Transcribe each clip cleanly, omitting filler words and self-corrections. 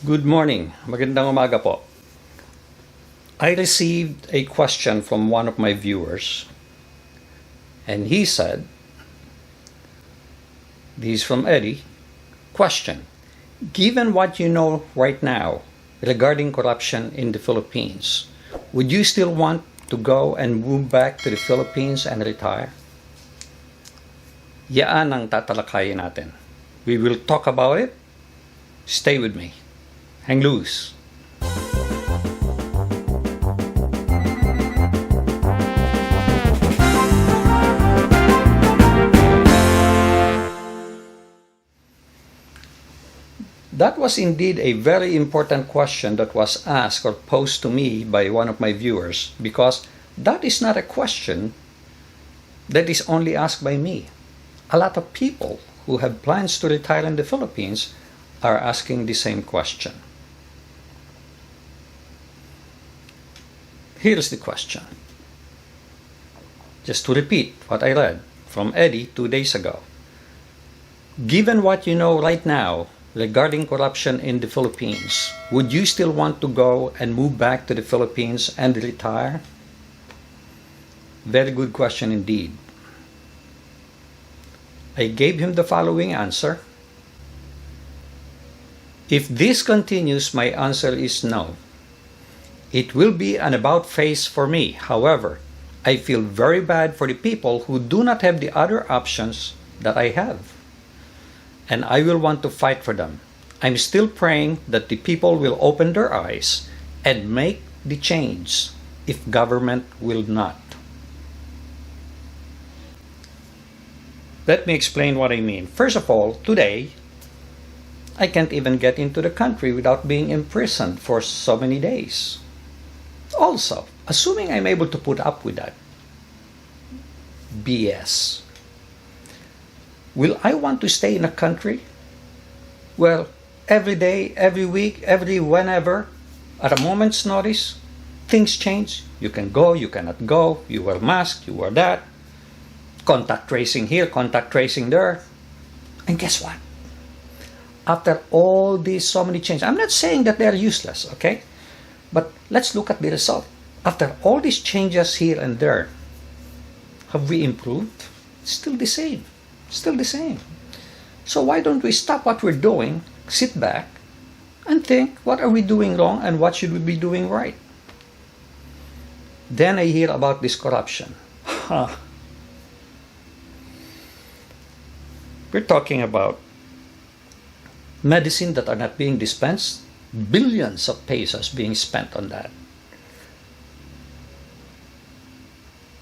Good morning. Magandang umaga po. I received a question from one of my viewers, and he said, this is from Eddie, question, given what you know right now regarding corruption in the Philippines, would you still want to go and move back to the Philippines and retire? Yaan ang tatalakayin natin. We will talk about it. Stay with me. Hang loose. That was indeed a very important question that was asked or posed to me by one of my viewers, because that is not a question that is only asked by me. A lot of people who have plans to retire in the Philippines are asking the same question. Here's the question. Just to repeat what I read from Eddie 2 days ago. Given what you know right now regarding corruption in the Philippines, would you still want to go and move back to the Philippines and retire? Very good question indeed. I gave him the following answer. If this continues, my answer is no. It will be an about face for me. However, I feel very bad for the people who do not have the other options that I have. And I will want to fight for them. I'm still praying that the people will open their eyes and make the change if government will not. Let me explain what I mean. First of all, today, I can't even get into the country without being imprisoned for so many days. Also, assuming I'm able to put up with that BS, will I want to stay in a country? Well, every day, every week, every whenever, at a moment's notice, things change. You can go, you cannot go, you wear mask, you wear that, contact tracing here, contact tracing there. And guess what? After all these so many changes, I'm not saying that they're useless, okay? But let's look at the result. After all these changes here and there, have we improved? Still the same. Still the same. So why don't we stop what we're doing, sit back, and think, what are we doing wrong and what should we be doing right? Then I hear about this corruption. We're talking about medicine that are not being dispensed, billions of pesos being spent on that.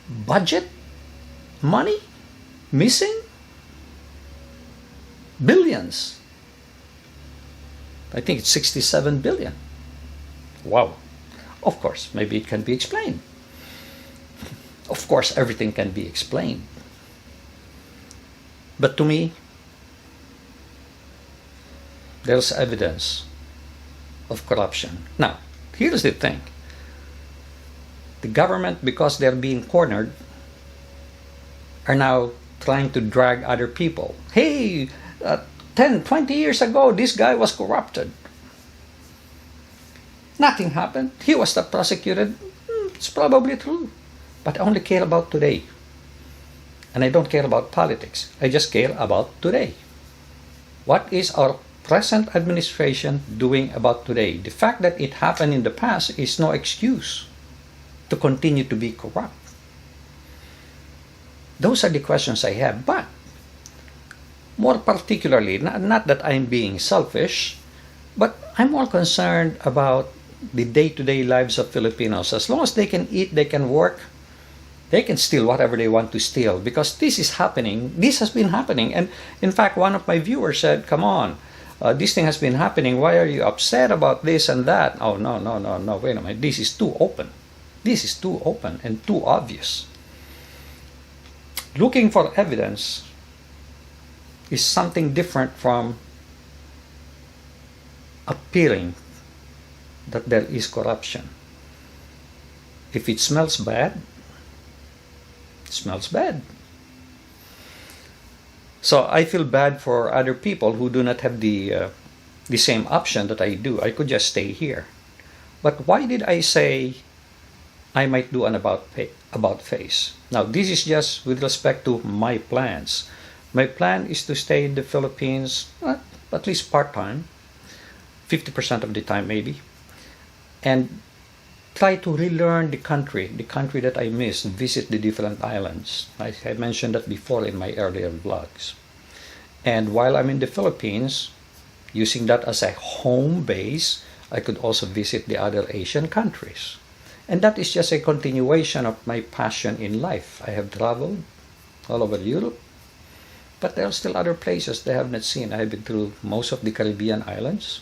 Budget? Money? Missing? Billions. I think it's 67 billion. Wow. Of course, maybe it can be explained. Of course, everything can be explained. But to me, there's evidence of corruption. Now, here's the thing. The government, because they're being cornered, are now trying to drag other people. Hey, 10, 20 years ago, this guy was corrupted. Nothing happened. He was not prosecuted. It's probably true. But I only care about today. And I don't care about politics. I just care about today. What is our present administration doing about today? The fact that it happened in the past is no excuse to continue to be corrupt. Those are the questions I have. But more particularly, not that I'm being selfish, but I'm more concerned about the day-to-day lives of Filipinos. As long as they can eat, they can work, they can steal whatever they want to steal, because this is happening. This has been happening. And in fact, one of my viewers said, come on, this thing has been happening. Why are you upset about this and that? Oh, no, wait a minute. This is too open. This is too open and too obvious. Looking for evidence is something different from appearing that there is corruption. If it smells bad, it smells bad. So I feel bad for other people who do not have the the same option that I do, I could just stay here. But why did I say I might do an about face? Now, this is just with respect to my plans. My plan is to stay in the Philippines at least part-time, 50% of the time maybe, and try to relearn the country that I missed, visit the different islands. I mentioned that before in my earlier vlogs. And while I'm in the Philippines, using that as a home base, I could also visit the other Asian countries. And that is just a continuation of my passion in life. I have traveled all over Europe, but there are still other places that I have not seen. I have been through most of the Caribbean islands.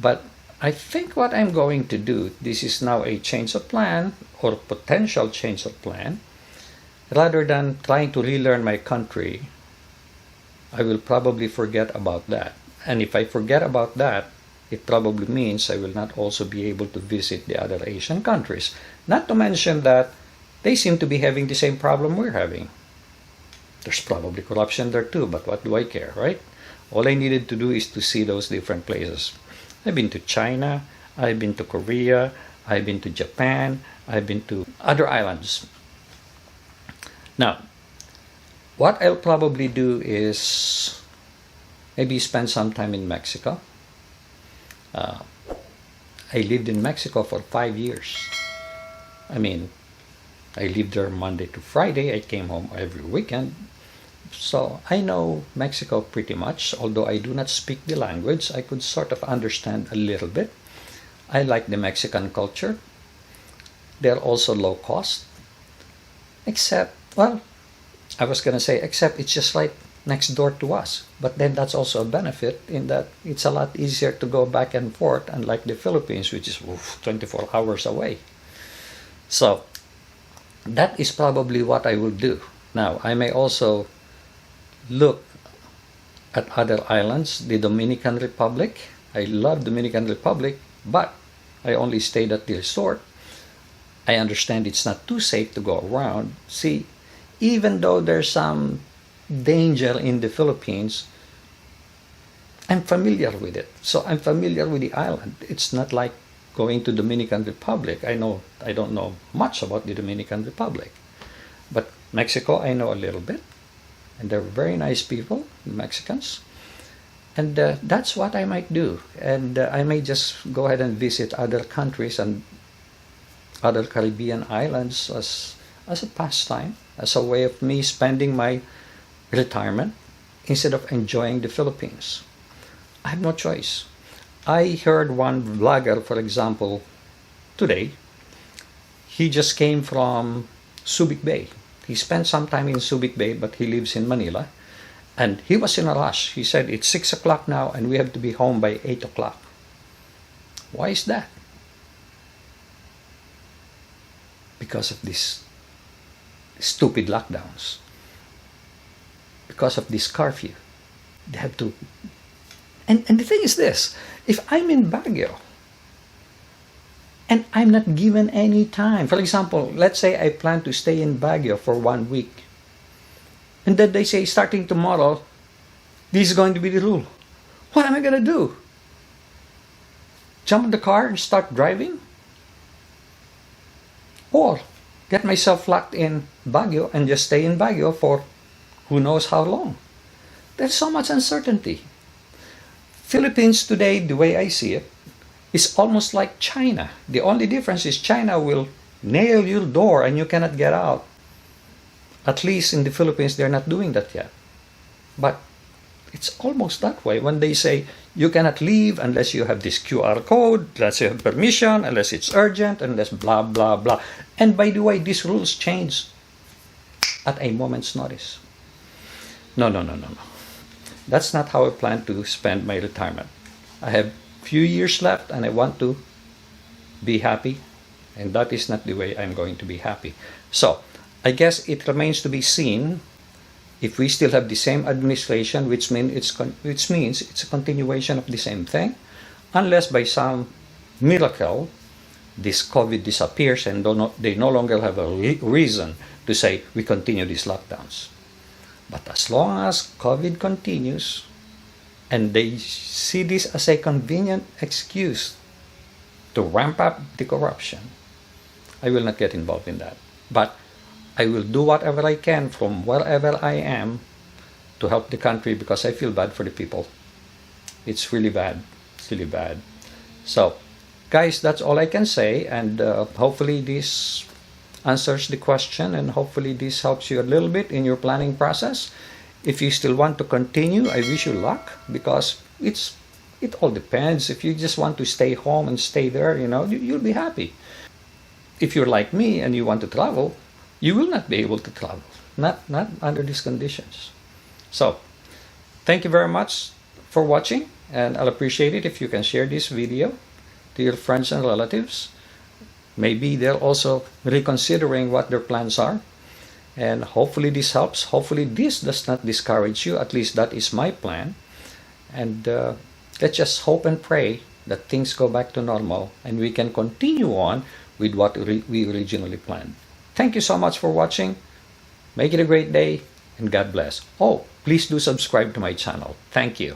But I think what I'm going to do, this is now a change of plan or potential change of plan. Rather than trying to relearn my country, I will probably forget about that. And if I forget about that, it probably means I will not also be able to visit the other Asian countries. Not to mention that they seem to be having the same problem we're having. There's probably corruption there too, but what do I care, right? All I needed to do is to see those different places. I've been to China, I've been to Korea, I've been to Japan, I've been to other islands. Now, what I'll probably do is maybe spend some time in Mexico. I lived in Mexico for 5 years. I mean, I lived there Monday to Friday. I came home every weekend. So I know Mexico pretty much. Although I do not speak the language, I could sort of understand a little bit. I like the Mexican culture. They're also low cost. Except, well, I was going to say, except it's just right next door to us. But then that's also a benefit in that it's a lot easier to go back and forth, unlike the Philippines, which is 24 hours away. So that is probably what I will do. Now, I may also look at other islands, the Dominican Republic. I love Dominican Republic, but I only stayed at the resort. I understand it's not too safe to go around. See, even though there's some danger in the Philippines, I'm familiar with it. So I'm familiar with the island. It's not like going to Dominican Republic. I don't know much about the Dominican Republic. But Mexico, I know a little bit. And they're very nice people, the Mexicans. And that's what I might do. And I may just go ahead and visit other countries and other Caribbean islands as a pastime, as a way of me spending my retirement instead of enjoying the Philippines. I have no choice. I heard one vlogger, for example, today. He just came from Subic Bay. He spent some time in Subic Bay, but he lives in Manila. And he was in a rush. He said, it's 6 o'clock now and we have to be home by 8 o'clock. Why is that? Because of these stupid lockdowns. Because of this curfew. They have to... And the thing is this, if I'm in Baguio, and I'm not given any time. For example, let's say I plan to stay in Baguio for 1 week. And then they say, starting tomorrow, this is going to be the rule. What am I going to do? Jump in the car and start driving? Or get myself locked in Baguio and just stay in Baguio for who knows how long? There's so much uncertainty. Philippines today, the way I see it, is almost like China. The only difference is China will nail your door and you cannot get out. At least in the Philippines, they're not doing that yet. But it's almost that way when they say you cannot leave unless you have this QR code, unless you have permission, unless it's urgent, unless blah, blah, blah. And by the way, these rules change at a moment's notice. No. That's not how I plan to spend my retirement. I have few years left and I want to be happy, and that is not the way I'm going to be happy. So I guess it remains to be seen if we still have the same administration, which means it's a continuation of the same thing, unless by some miracle this COVID disappears and they no longer have a reason to say we continue these lockdowns. But as long as COVID continues and they see this as a convenient excuse to ramp up the corruption, I will not get involved in that. But I will do whatever I can from wherever I am to help the country, because I feel bad for the people. It's really bad. It's really bad. So, guys, that's all I can say, and hopefully this answers the question, and hopefully this helps you a little bit in your planning process. If you still want to continue, I wish you luck, because it all depends. If you just want to stay home and stay there, you'll be happy. If you're like me and you want to travel, you will not be able to travel. Not under these conditions. So, thank you very much for watching, and I'll appreciate it if you can share this video to your friends and relatives. Maybe they're also reconsidering what their plans are. And hopefully this helps. Hopefully this does not discourage you. At least that is my plan. And let's just hope and pray that things go back to normal and we can continue on with what we originally planned. Thank you so much for watching. Make it a great day, and God bless. Oh, please do subscribe to my channel. Thank you.